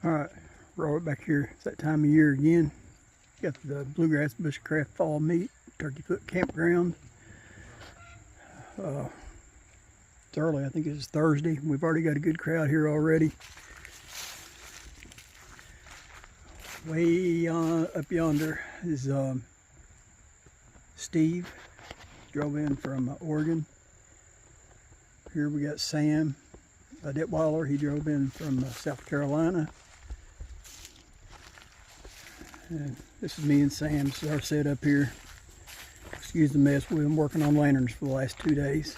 Alright, right back here. It's that time of year again. Got the Bluegrassbushcraft fall meet, Turkey Foot Campground. It's early, I think it's Thursday. We've already got a good crowd here already. Way up yonder is Steve. Drove in from Oregon. Here we got Sam Detweiler. He drove in from South Carolina. And this is me and Sam's our setup here. Excuse the mess. We've been working on lanterns for the last 2 days.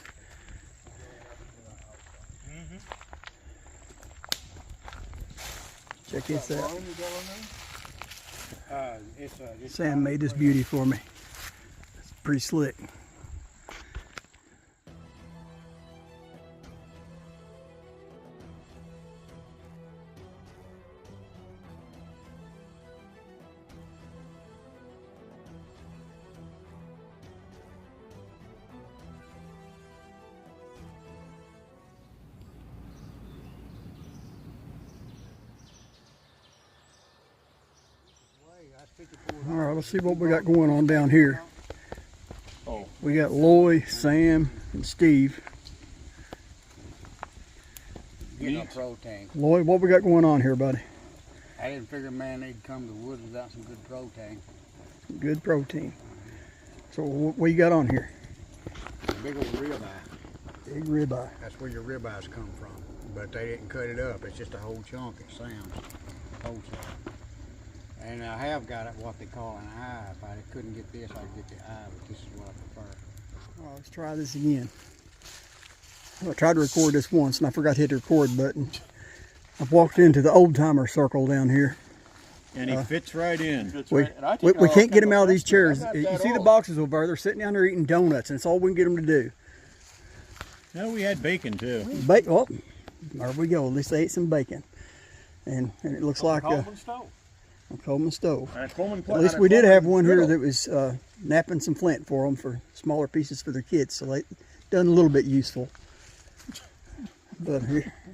Check this out. Sam made this beauty for me. It's pretty slick. All right, let's see what we got going on down here. We got Loy, Sam, and Steve. Getting a protein. Loy, what we got going on here, buddy? I didn't figure man they'd come to the woods without some good protein. Good protein. So what you got on here? A big old ribeye. Big ribeye. That's where your ribeyes come from. But they didn't cut it up. It's just a whole chunk at Sam's. Whole chunk. And I have got it what they call an eye. If I couldn't get this, I'd get the eye, but this is what I prefer. All right, let's try this again. I tried to record this once and I forgot to hit the record button. I've walked into the old timer circle down here. And he fits right in. We can't get him out of these chairs. You see the boxes over there? They're sitting down there eating donuts, and it's all we can get them to do. No, we had bacon too. Oh, there we go. At least they ate some bacon. And it looks like Coleman stove. Coleman stove. At least we did have one here that was napping some flint for them for smaller pieces for their kids, so they done a little bit useful. But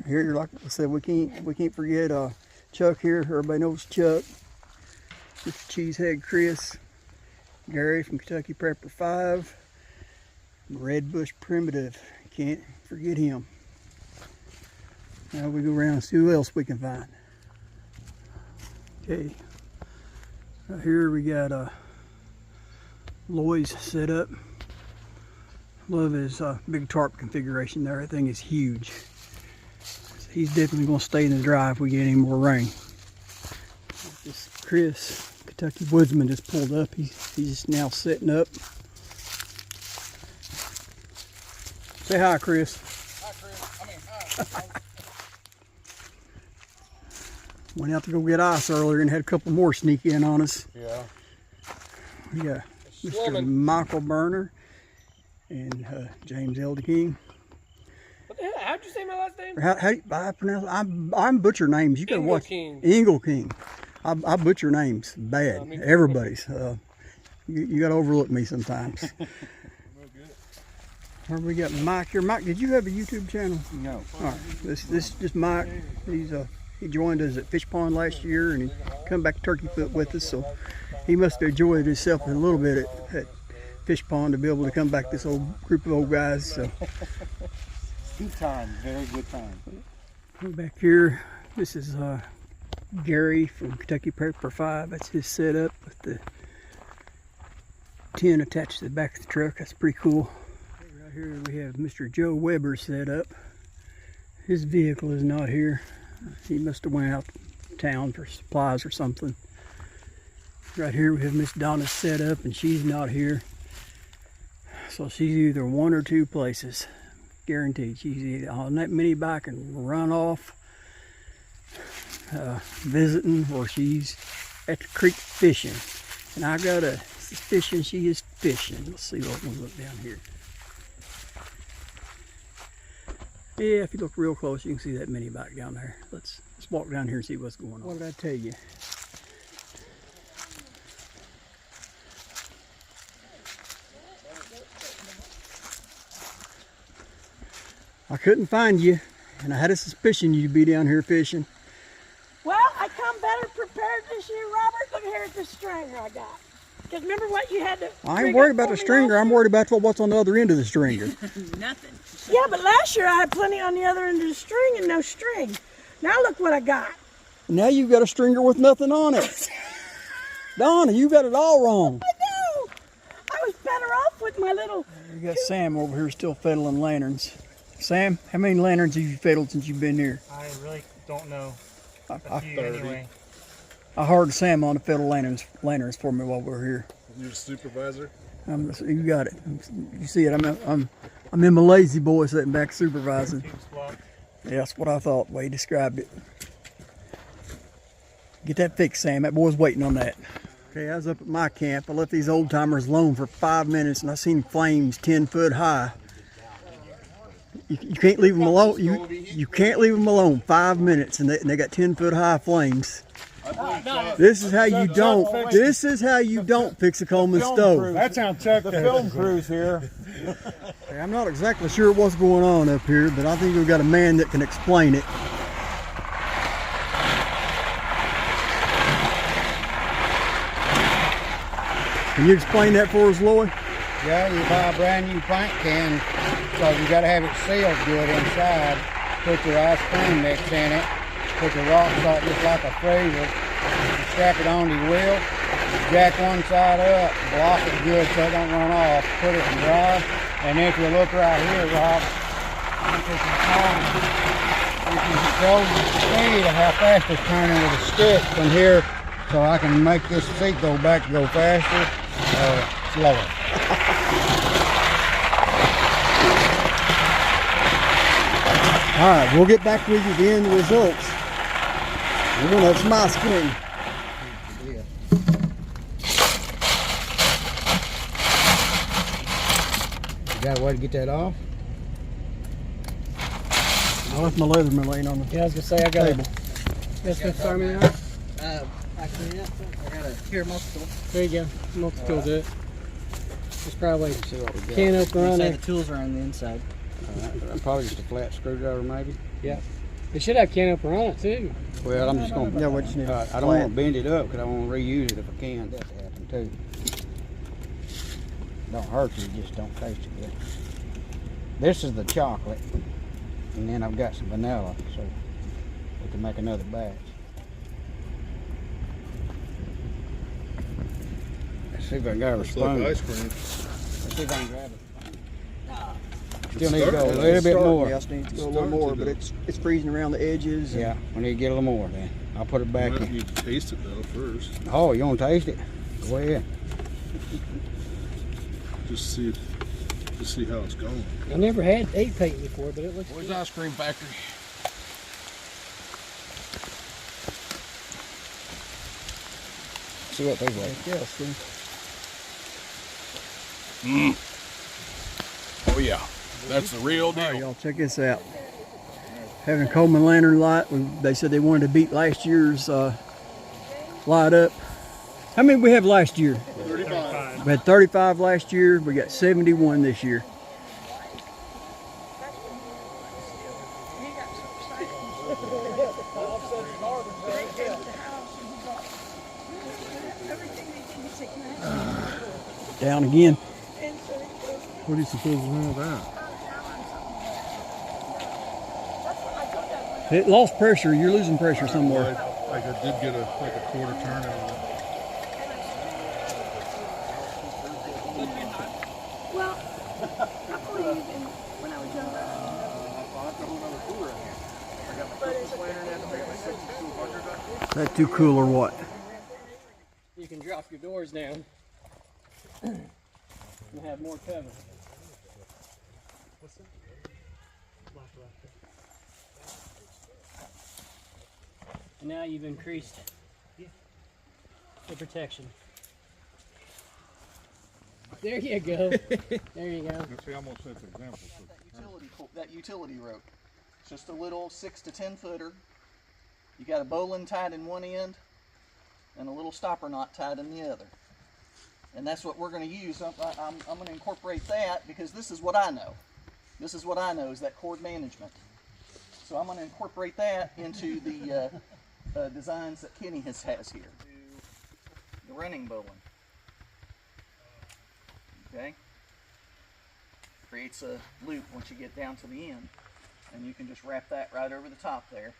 here, like I said, we can't forget Chuck here. Everybody knows Chuck. Mr. Cheesehead Chris, Gary from Kentucky Prepper 5, Red Bush Primitive. Can't forget him. Now we go around and see who else we can find. Okay. Right here we got Loy's set up. Love his big tarp configuration there. That thing is huge. He's definitely going to stay in the dry if we get any more rain. This Chris, Kentucky Woodsman, just pulled up. He's now setting up. Say hi, Chris. Hi, Chris. Hi. Went out to go get ice earlier and had a couple more sneak in on us. Yeah. We got Mr. Michael Burner and James Elder King. What the hell? How'd you say my last name? How do I pronounce it? I'm butcher names. You gotta Ingle watch. King. Ingle King. I butcher names bad. Everybody's. You gotta overlook me sometimes. Where we got Mike here? Mike, did you have a YouTube channel? No. All right. This is just Mike. He joined us at Fish Pond last year, and he come back to Turkey Foot with us. So he must have enjoyed himself a little bit at Fish Pond to be able to come back this old group of old guys. So. Good time. Very good time. Back here, this is Gary from Kentucky Prepper 5. That's his setup with the tin attached to the back of the truck. That's pretty cool. Right here we have Mr. Joe Weber set up. His vehicle is not here. He must have went out of town for supplies or something. Right here we have Miss Donna set up, and she's not here. So she's either one or two places. Guaranteed. She's either on that mini bike and run off visiting, or she's at the creek fishing. And I got a suspicion she is fishing. Let's see what we look down here. Yeah, if you look real close, you can see that mini bike down there. Let's walk down here and see what's going on. What did I tell you? I couldn't find you, and I had a suspicion you'd be down here fishing. Well, I come better prepared this year, Robert. Look here at this stringer I got. Because remember what you had to. I ain't worried about the stringer. I'm worried about what's on the other end of the stringer. Nothing. Yeah, but last year I had plenty on the other end of the string and no string. Now look what I got. Now you've got a stringer with nothing on it. Donna, you got it all wrong. I know. I was better off with my little. We got Sam over here still fiddling lanterns. Sam, how many lanterns have you fiddled since you've been here? I really don't know. A few anyway. I hired Sam on to fiddle lanterns for me while we were here. You're the supervisor? You got it. You see it. I'm in my lazy boy sitting back supervising. Yeah, that's what I thought. The way he described it. Get that fixed, Sam. That boy's waiting on that. Okay, I was up at my camp. I left these old timers alone for 5 minutes, and I seen flames 10 foot high. You can't leave them alone. You can't leave them alone 5 minutes, and they got 10 foot high flames. This is how you don't. This is how you don't fix a Coleman stove. That's how Chuck the film crew's here. Okay, I'm not exactly sure what's going on up here, but I think we've got a man that can explain it. Can you explain that for us, Lloyd? Yeah, you buy a brand new paint can, so you got to have it sealed good inside. Put your ice cream mix in it. Put your rock salt just like a freezer. You strap it onto your wheel. Jack one side up, block it good so it don't run off. Put it in dry. And if you look right here, Rob, you can control the speed of how fast it's turning with a stick from here, so I can make this seat go back to go faster or slower. All right, we'll get back with you at the end of the results. That's my screen. You got a way to get that off? I left my Leatherman laying on the Yeah, I was gonna say I got table. That's gonna start me out. Actually, yeah, I got a here multiple. There you go. Multi-tool do it. There's probably See what we got. can opener on Inside there. the tools are on the inside. Probably just a flat screwdriver, maybe. Yeah. It should have can opener on it too. Well, I'm just going to. Yeah, what you need? I don't want to bend it up because I want to reuse it if I can. That's happened too. Don't hurt you, just don't taste it good. This is the chocolate, and then I've got some vanilla, so we can make another batch. Let's see if I can grab a It's like spoon. ice cream. Let's see if I can grab it. Still need to go a little bit more. Yes, needs to go a little more, but it's freezing around the edges. Yeah, we need to get a little more then. I'll put it back You might in. need to taste it though first. Oh, you want to taste it? Go ahead. Just see how it's going. I never had 8 paint before, but it looks Boys Ice Cream Factory. See what they like. Yes, Oh yeah, that's the real All right, deal. y'all, check this out. Having a Coleman lantern light. They said they wanted to beat last year's light up. How many we have last year? 35. We had 35 last year. We got 71 this year. Down again. What are you supposed to know that? It lost pressure. You're losing pressure somewhere. Like I did get a quarter turn out of it. Well, how cool have you been when I was younger? Is that too cool or what? you can drop your doors down and have more cover. And now you've increased the protection. There you go. There you go. See, I'm gonna set the example. That utility rope. It's just a little 6 to 10 footer. You got a bowline tied in one end and a little stopper knot tied in the other. And that's what we're going to use. I'm going to incorporate that because this is what I know. This is what I know is that cord management. So I'm going to incorporate that into the designs that Kenny has here. The running bowline. Okay? Creates a loop once you get down to the end. And you can just wrap that right over the top there.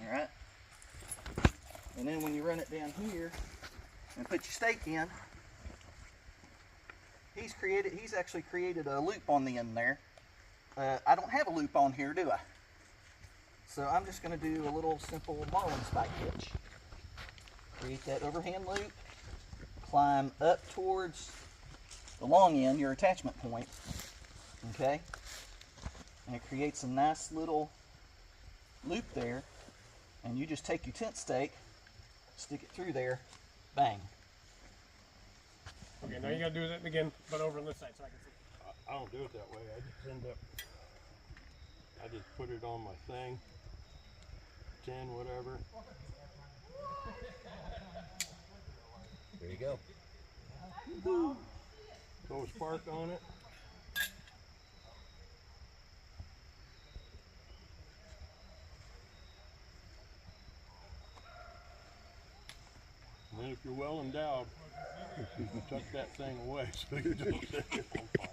Alright? And then when you run it down here and put your stake in, he's actually created a loop on the end there. I don't have a loop on here, do I? So I'm just going to do a little simple marlin spike hitch. Create that overhand loop, climb up towards the long end, your attachment point, okay? And it creates a nice little loop there, and you just take your tent stake, stick it through there, bang. Okay, now you gotta do that again, but over on this side so I can see. I don't do it that way. I just put it on my thing, 10, whatever. There you go. Throw a spark on it. And then if you're well endowed, you can tuck that thing away so you don't set it on fire.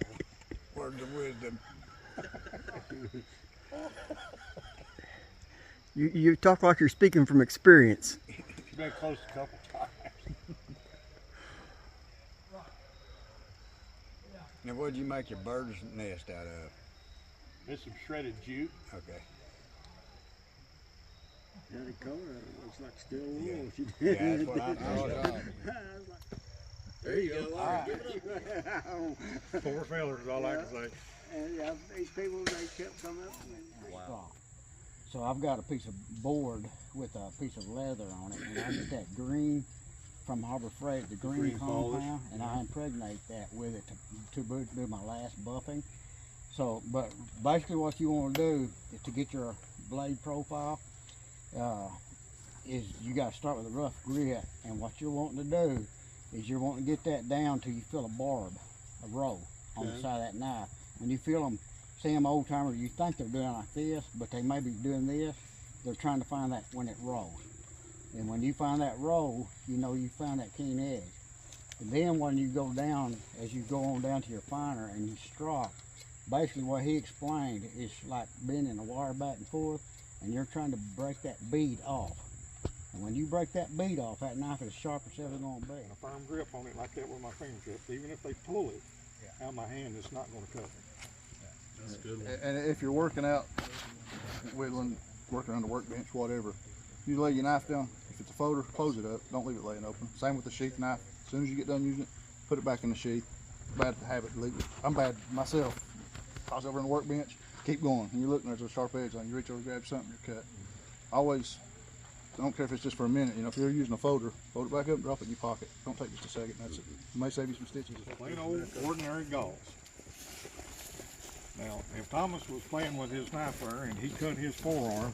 Words of wisdom. You talk like you're speaking from experience. You've been close a couple times. Now, what'd you make your bird's nest out of? It's some shredded jute. Okay. Yeah, the color of it looks like steel wool. Yeah, that's what I thought. There you go. All right. 4 fellers is all I can say. And yeah, these people, they kept coming up. Wow. So I've got a piece of board with a piece of leather on it, and I get that green from Harbor Freight, the green compound, and I impregnate that with it to do my last buffing. So, but basically what you want to do is to get your blade profile, is you got to start with a rough grit, and what you're wanting to do is you're wanting to get that down till you feel a barb, a row on the side of that knife. When you feel them, see them old timers, you think they're doing like this, but they may be doing this. They're trying to find that when it rolls. And when you find that roll, you know you found that keen edge. And then when you go down, as you go on down to your finer and you strike, basically what he explained is like bending the wire back and forth, and you're trying to break that bead off. And when you break that bead off, that knife is sharp as ever going to be. And a firm grip on it like that with my fingertips. Even if they pull it out of my hand, it's not going to cut me. That's a good one. And if you're working out, whittling, working on the workbench, whatever, you lay your knife down. If it's a folder, close it up. Don't leave it laying open. Same with the sheath knife. As soon as you get done using it, put it back in the sheath. Bad habit to leave it. I'm bad myself. I was over on the workbench, keep going. And you're looking, there's a sharp edge on it. You reach over, grab something, you're cut. Always, I don't care if it's just for a minute. You know, if you're using a folder, fold it back up, drop it in your pocket. Don't take just a second. That's it. It may save you some stitches. Plain old ordinary gauze. Now, if Thomas was playing with his knife there and he cut his forearm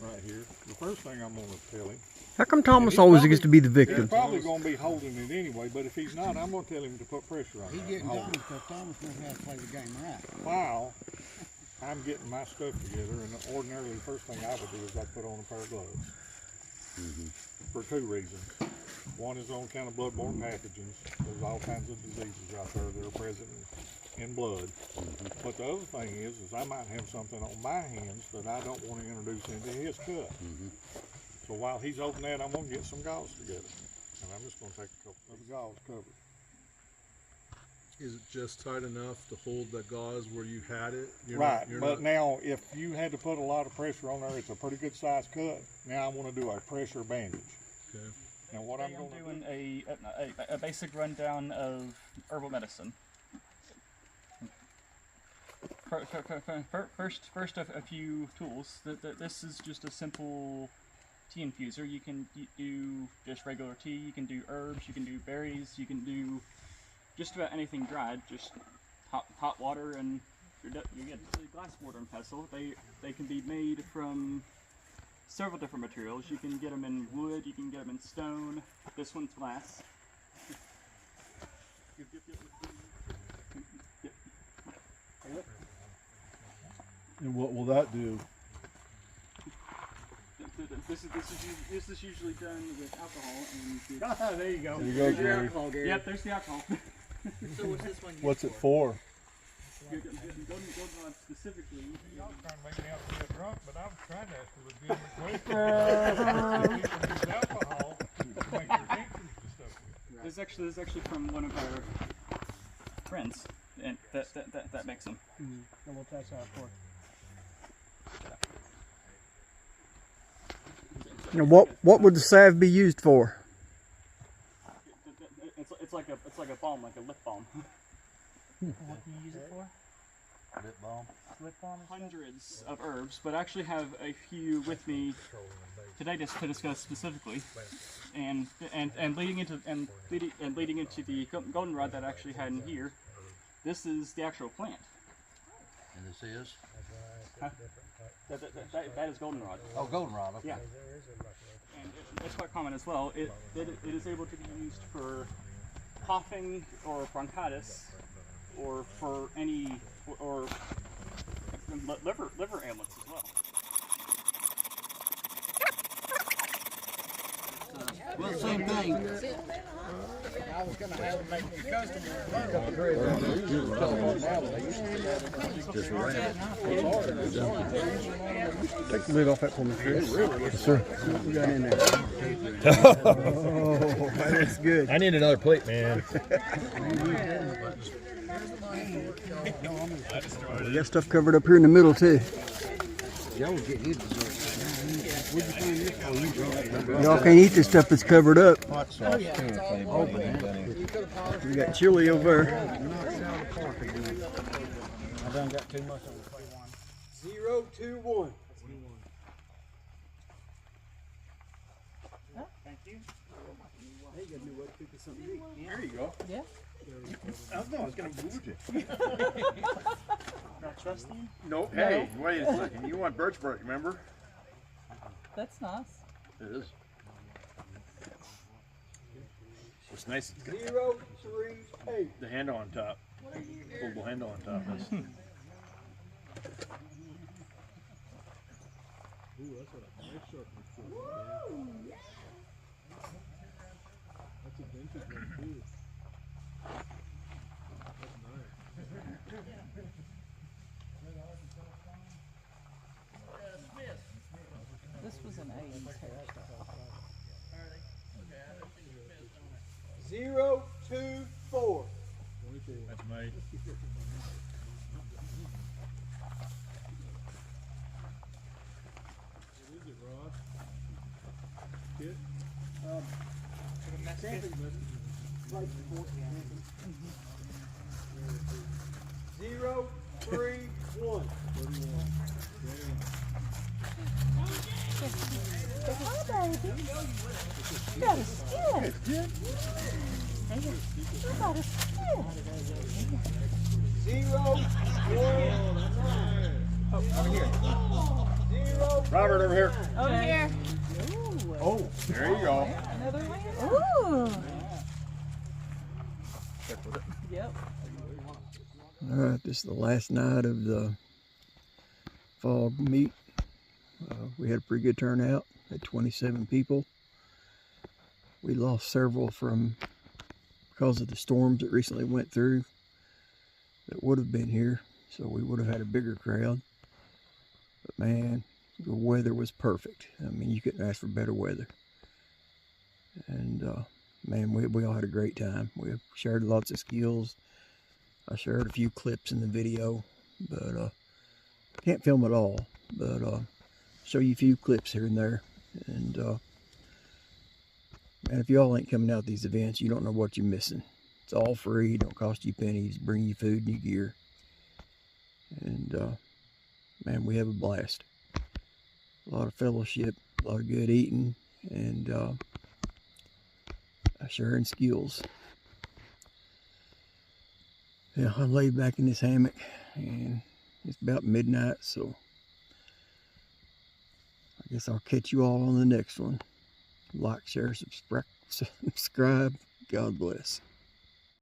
right here, the first thing I'm going to tell him, How come Thomas always gets to be the he's victim? probably going to be holding it anyway, but if he's not, I'm going to tell him to put pressure on it. He's getting Hold Thomas it. because Thomas knows how to play the game right. While I'm getting my stuff together, and ordinarily the first thing I would do is I'd put on a pair of gloves. For 2 reasons. One is on account of bloodborne pathogens. There's all kinds of diseases out there that are present in blood. But the other thing is I might have something on my hands that I don't want to introduce into his cut. So while he's opening that, I'm going to get some gauze together. And I'm just going to take a couple of the gauze covered. Is it just tight enough to hold the gauze where you had it? Right, but now if you had to put a lot of pressure on there, it's a pretty good size cut. Now I want to do a pressure bandage. Okay. And what Today I'm going to doing do, a basic rundown of herbal medicine. First a few tools. This is just a simple tea infuser. You can do just regular tea, you can do herbs, you can do berries, you can do just about anything dried. Just hot water and you get the glass mortar and pestle. They can be made from several different materials. You can get them in wood, you can get them in stone. This one's glass. And what will that do? This is usually done with alcohol and. There you go. There you go, There's your Gary. alcohol, Gary. Yep, there's the alcohol. So what's this one? What's it for? Goldenrod specifically. Y'all trying to make me out to be a drunk, but I was trying to ask a legitimate question. People use alcohol to make their tinctures and stuff with. This is actually from one of our friends, and that makes them. And we'll test that for You know, what would the salve be used for? It's like a balm, like a lip balm. What do you use it for? Lip balm. Lip balm? Hundreds of herbs, but I actually have a few with me today just to discuss specifically, and leading into the goldenrod that I actually had in here. This is the actual plant. And this is? Huh? That is goldenrod. Oh, goldenrod, okay. Yeah. And it's quite common as well. It is able to be used for coughing or bronchitis, or for any or liver ailments as well. Well, same thing. I was going to have to make the customer. Take the lid off that for me, Chris. Yes, sir. See what we got in there. Oh, that's good. I need another plate, man. We got stuff covered up here in the middle too. Y'all can't eat this stuff that's covered up. We got chili over there. I done got too much on the 021. Thank you. There you go. Yeah. I was going to move it. Not trusting. No, hey, wait a second. You want birch bark, remember? That's nice. It is. It's nice. It's got 038. the handle on top. Oval handle on top. This was an 80s hairstyle. 024. That's made. Zero, 3, 1. Hi, baby. You got a skin. You got a skin. 0, 1, 9. Over here. 0, Robert, over here. Over here. Oh, there you go. Another one. Ooh. Yep. All right, this is the last night of the fall meet. We had a pretty good turnout, had 27 people. We lost several because of the storms that recently went through that would have been here, so we would have had a bigger crowd. But man, the weather was perfect. I mean, you couldn't ask for better weather. And man, we all had a great time. We shared lots of skills. I shared a few clips in the video, but can't film it all. But show you a few clips here and there. And man, if y'all ain't coming out to these events, you don't know what you're missing. It's all free, don't cost you pennies, bring you food and your gear. And man, we have a blast. A lot of fellowship, a lot of good eating, and sharing skills. Yeah, I'm laid back in this hammock, and it's about midnight, so I guess I'll catch you all on the next one. Like, share, subscribe. God bless.